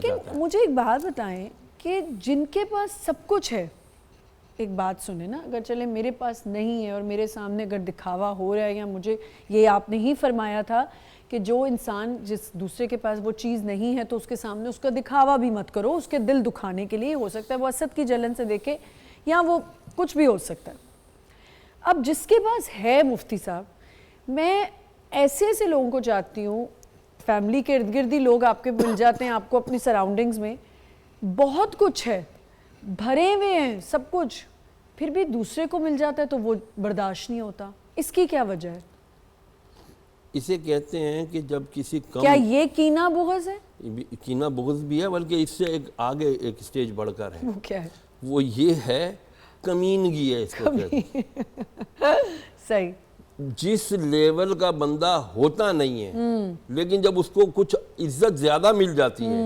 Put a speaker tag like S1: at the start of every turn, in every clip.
S1: لیکن مجھے ایک بات بتائیں کہ جن کے پاس سب کچھ ہے، ایک بات سنیں نا، اگر چلے میرے پاس نہیں ہے اور میرے سامنے اگر دکھاوا ہو رہا ہے، یا مجھے یہ آپ نے ہی فرمایا تھا کہ جو انسان جس دوسرے کے پاس وہ چیز نہیں ہے تو اس کے سامنے اس کا دکھاوا بھی مت کرو، اس کے دل دکھانے کے لیے ہو سکتا ہے وہ حسد کی جلن سے دیکھے یا وہ کچھ بھی ہو سکتا ہے۔ اب جس کے پاس ہے مفتی صاحب، میں ایسے لوگوں کو چاہتی ہوں، فیملی کے ارد گرد ہی لوگ آپ کے مل جاتے ہیں، آپ کو اپنی سراؤنڈنگز میں بہت کچھ ہے، بھرے ہوئے ہیں سب کچھ، پھر بھی دوسرے کو مل جاتا ہے تو وہ برداشت نہیں ہوتا، اس کی کیا وجہ ہے؟
S2: اسے کہتے ہیں کہ جب کسی کم،
S1: کیا یہ کینہ بغض ہے؟
S2: کینہ بغض بھی ہے، بلکہ اس سے ایک آگے ایک سٹیج بڑھ کر ہے،
S1: وہ کیا ہے؟
S2: وہ یہ ہے کمینگی ہے، اس کو کہتے ہیں۔
S1: صحیح۔
S2: جس لیول کا بندہ ہوتا نہیں ہے لیکن جب اس کو کچھ عزت زیادہ مل جاتی ہے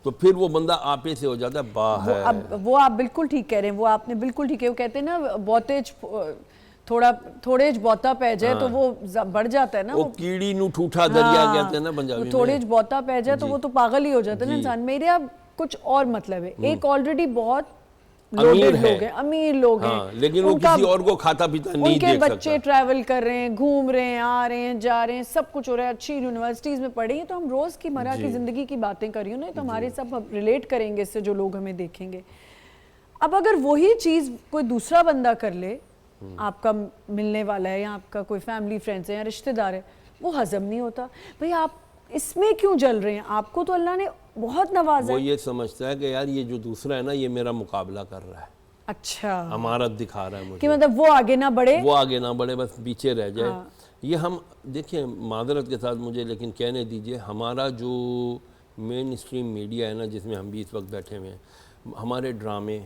S2: تو پھر وہ بندہ آپے سے ہو جاتا ہے، باہر۔
S1: وہ آپ بالکل ٹھیک کہہ رہے ہیں، وہ آپ نے بالکل ٹھیک ہے، وہ کہتے ہیں نا بہتےج تھوڑے بہتا پہ جائے تو وہ بڑھ جاتا ہے نا،
S2: وہ کیڑی نو ٹھوٹا دریا کہتے ہیں نا پنجابی میں،
S1: تھوڑے بہتا پہ جائے تو وہ تو پاگل ہی ہو جاتا ہے نا انسان۔ میرے اب کچھ اور مطلب ہے، ایک آلریڈی بہت لوڈڈ لوگ ہیں، امیر لوگ ہیں،
S2: لیکن وہ کسی اور کو کھاتا پیتا نہیں دیکھ سکتا،
S1: ان کے بچے ٹریول کر رہے ہیں، گھوم رہے ہیں، آ رہے ہیں، جا رہے ہیں، سب کچھ ہو رہا ہے، اچھی یونیورسٹیز میں پڑھیں گے، تو ہم روز کی مرہ کی زندگی کی باتیں کر رہی ہوں نا، تو ہمارے سب ریلیٹ کریں گے اس سے، جو لوگ ہمیں دیکھیں گے۔ اب اگر وہی چیز کوئی دوسرا بندہ کر لے، آپ کا ملنے والا ہے یا آپ کا کوئی فیملی فرینڈز ہے یا رشتہ دار ہے، وہ ہضم نہیں ہوتا۔ بھئی آپ اس میں کیوں جل رہے ہیں؟ آپ کو تو اللہ نے بہت نوازا ہے۔
S2: وہ یہ سمجھتا ہے کہ یار یہ جو دوسرا ہے نا، یہ میرا مقابلہ کر رہا ہے،
S1: اچھا،
S2: امارت دکھا رہا ہے مجھے،
S1: کہ مطلب وہ آگے نہ بڑھے،
S2: وہ آگے نہ بڑھے، بس پیچھے رہ جائے۔ یہ ہم دیکھیں، معذرت کے ساتھ مجھے لیکن کہنے دیجئے، ہمارا جو مین اسٹریم میڈیا ہے نا، جس میں ہم بھی اس وقت بیٹھے ہوئے ہیں، ہمارے ڈرامے،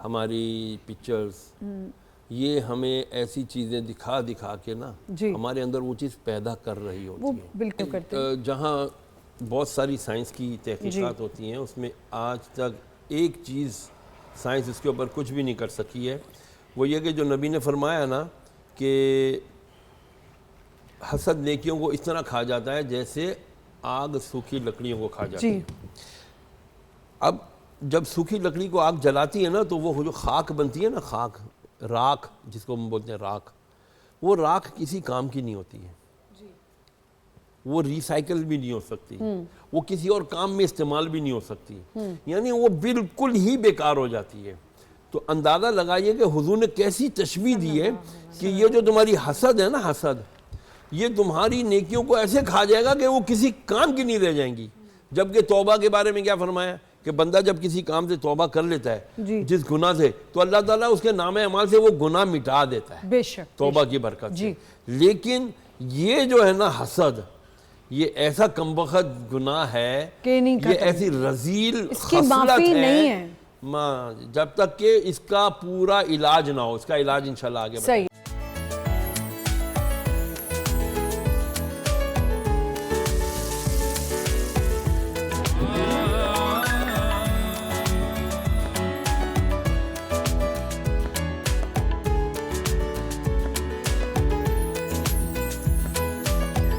S2: ہماری پکچرز، یہ ہمیں ایسی چیزیں دکھا کے نا ہمارے اندر وہ چیز پیدا کر رہی ہوتی ہے،
S1: بالکل کرتے ہیں۔
S2: جہاں بہت ساری سائنس کی تحقیقات ہوتی ہیں، اس میں آج تک ایک چیز سائنس اس کے اوپر کچھ بھی نہیں کر سکی ہے، وہ یہ کہ جو نبی نے فرمایا نا کہ حسد نیکیوں کو اس طرح کھا جاتا ہے جیسے آگ سوکھی لکڑیوں کو کھا جاتی ہے۔ اب جب سوکھی لکڑی کو آگ جلاتی ہے نا تو وہ جو خاک بنتی ہے نا، خاک، راکھ جس کو ہم بولتے ہیں راکھ، وہ راکھ کسی کام کی نہیں ہوتی ہے، وہ ریسائیکل بھی نہیں ہو سکتی، وہ کسی اور کام میں استعمال بھی نہیں ہو سکتی، یعنی وہ بالکل ہی بیکار ہو جاتی ہے۔ تو اندازہ لگائیے کہ حضور نے کیسی تشبیہ دی ہے کہ یہ جو تمہاری حسد ہے نا، حسد، یہ تمہاری نیکیوں کو ایسے کھا جائے گا کہ وہ کسی کام کی نہیں رہ جائیں گی۔ جبکہ توبہ کے بارے میں کیا فرمایا کہ بندہ جب کسی کام سے توبہ کر لیتا ہے، جس گناہ سے، تو اللہ تعالیٰ اس کے نام اعمال سے وہ گناہ مٹا دیتا ہے، بے شک، توبہ کی برکت سے۔ لیکن یہ جو ہے نا حسد، یہ ایسا کمبخت گناہ ہے، یہ ایسی رذیل خصلت ہے، جب تک کہ اس کا پورا علاج نہ ہو۔ اس کا علاج انشاءاللہ آگے بڑھیں گے۔